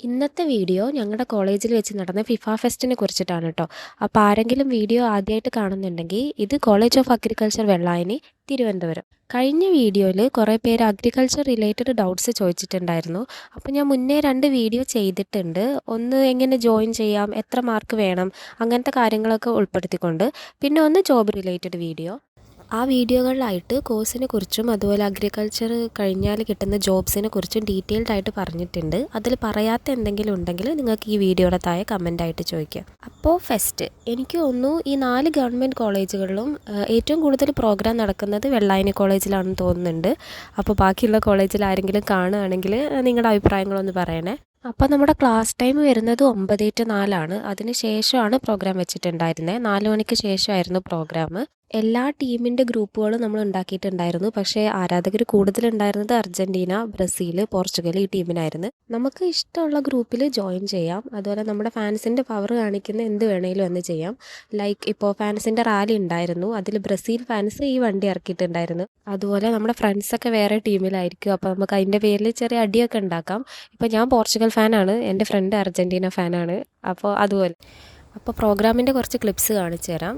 ഇന്നത്തെ വീഡിയോ ഞങ്ങളുടെ കോളേജിൽ വെച്ച് നടന്ന ഫിഫ ഫെസ്റ്റിനെ കുറിച്ചിട്ടാണ് കേട്ടോ. അപ്പോൾ ആരെങ്കിലും വീഡിയോ ആദ്യമായിട്ട് കാണുന്നുണ്ടെങ്കിൽ ഇത് college of agriculture Vellayani Thiruvananthapuram. കഴിഞ്ഞ വീഡിയോയിൽ കുറേ പേര് അഗ്രികൾച്ചർ റിലേറ്റഡ് ഡൗട്ട്സ് ചോദിച്ചിട്ടുണ്ടായിരുന്നു. അപ്പോൾ ഞാൻ മുന്നേ 2 വീഡിയോ ചെയ്തിട്ടുണ്ട്. ഒന്ന് എങ്ങനെ ജോയിൻ ചെയ്യാം, എത്ര മാർക്ക് വേണം, അങ്ങനത്തെ കാര്യങ്ങളൊക്കെ ഉൾപ്പെടുത്തിക്കൊണ്ട്. പിന്നെ ഒന്ന് ജോബ് റിലേറ്റഡ് വീഡിയോ. ആ വീഡിയോകളിലായിട്ട് കോഴ്സിനെ കുറിച്ചും അതുപോലെ അഗ്രികൾച്ചർ കഴിഞ്ഞാൽ കിട്ടുന്ന ജോബ്സിനെ കുറിച്ചും ഡീറ്റെയിൽഡ് ആയിട്ട് പറഞ്ഞിട്ടുണ്ട്. അതിൽ പറയാത്ത എന്തെങ്കിലും ഉണ്ടെങ്കിൽ നിങ്ങൾക്ക് ഈ വീഡിയോയുടെ താഴെ കമൻ്റായിട്ട് ചോദിക്കാം. അപ്പോൾ ഫെസ്റ്റ് എനിക്ക് തോന്നുന്നു ഈ 4 ഗവൺമെൻറ് കോളേജുകളിലും ഏറ്റവും കൂടുതൽ പ്രോഗ്രാം നടക്കുന്നത് വെള്ളായണി കോളേജിലാണെന്ന് തോന്നുന്നുണ്ട്. അപ്പോൾ ബാക്കിയുള്ള കോളേജിൽ ആരെങ്കിലും കാണുകയാണെങ്കിൽ നിങ്ങളുടെ അഭിപ്രായങ്ങളൊന്ന് പറയണേ. അപ്പോൾ നമ്മുടെ ക്ലാസ് ടൈം വരുന്നത് 9 to 4 അതിന് ശേഷമാണ് പ്രോഗ്രാം വെച്ചിട്ടുണ്ടായിരുന്നത്. 4 മണിക്ക് ശേഷമായിരുന്നു പ്രോഗ്രാം. എല്ലാ ടീമിൻ്റെ ഗ്രൂപ്പുകളും നമ്മൾ ഉണ്ടാക്കിയിട്ടുണ്ടായിരുന്നു. പക്ഷേ ആരാധകർ കൂടുതലുണ്ടായിരുന്നത് അർജൻറ്റീന, ബ്രസീൽ, പോർച്ചുഗൽ ഈ ടീമിനായിരുന്നു. നമുക്ക് ഇഷ്ടമുള്ള ഗ്രൂപ്പിൽ ജോയിൻ ചെയ്യാം. അതുപോലെ നമ്മുടെ ഫാൻസിൻ്റെ പവർ കാണിക്കുന്ന എന്ത് വേണേലും എന്ന് ചെയ്യാം. ലൈക്ക് ഇപ്പോൾ ഫാൻസിൻ്റെ റാലി ഉണ്ടായിരുന്നു, അതിൽ ബ്രസീൽ ഫാൻസ് ഈ വണ്ടി ഇറക്കിയിട്ടുണ്ടായിരുന്നു. അതുപോലെ നമ്മുടെ ഫ്രണ്ട്സൊക്കെ വേറെ ടീമിലായിരിക്കും. അപ്പോൾ നമുക്ക് അതിൻ്റെ പേരിൽ ചെറിയ അടിയൊക്കെ ഉണ്ടാക്കാം. ഇപ്പോൾ ഞാൻ പോർച്ചുഗൽ ഫാനാണ്, എൻ്റെ ഫ്രണ്ട് അർജൻറ്റീന ഫാനാണ്. അപ്പോൾ അതുപോലെ അപ്പോൾ പ്രോഗ്രാമിൻ്റെ കുറച്ച് ക്ലിപ്സ് കാണിച്ചു തരാം.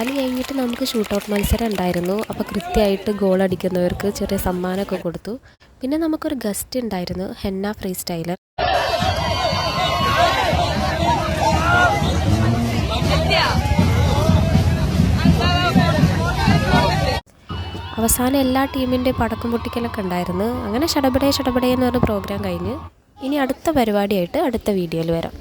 അത് കഴിഞ്ഞിട്ട് നമുക്ക് ഷൂട്ടൗട്ട് മത്സരം ഉണ്ടായിരുന്നു. അപ്പോൾ കൃത്യമായിട്ട് ഗോൾ അടിക്കുന്നവർക്ക് ചെറിയ സമ്മാനമൊക്കെ കൊടുത്തു. പിന്നെ നമുക്കൊരു ഗസ്റ്റ് ഉണ്ടായിരുന്നു, ഹെന്ന ഫ്രീ സ്റ്റൈലർ. അവസാനം എല്ലാ ടീമിൻ്റെ പടക്കം പൊട്ടിക്കലൊക്കെ ഉണ്ടായിരുന്നു. അങ്ങനെ ഷടപടേ എന്ന് പറഞ്ഞ പ്രോഗ്രാം കഴിഞ്ഞ് ഇനി അടുത്ത പരിപാടിയായിട്ട് അടുത്ത വീഡിയോയിൽ വരാം.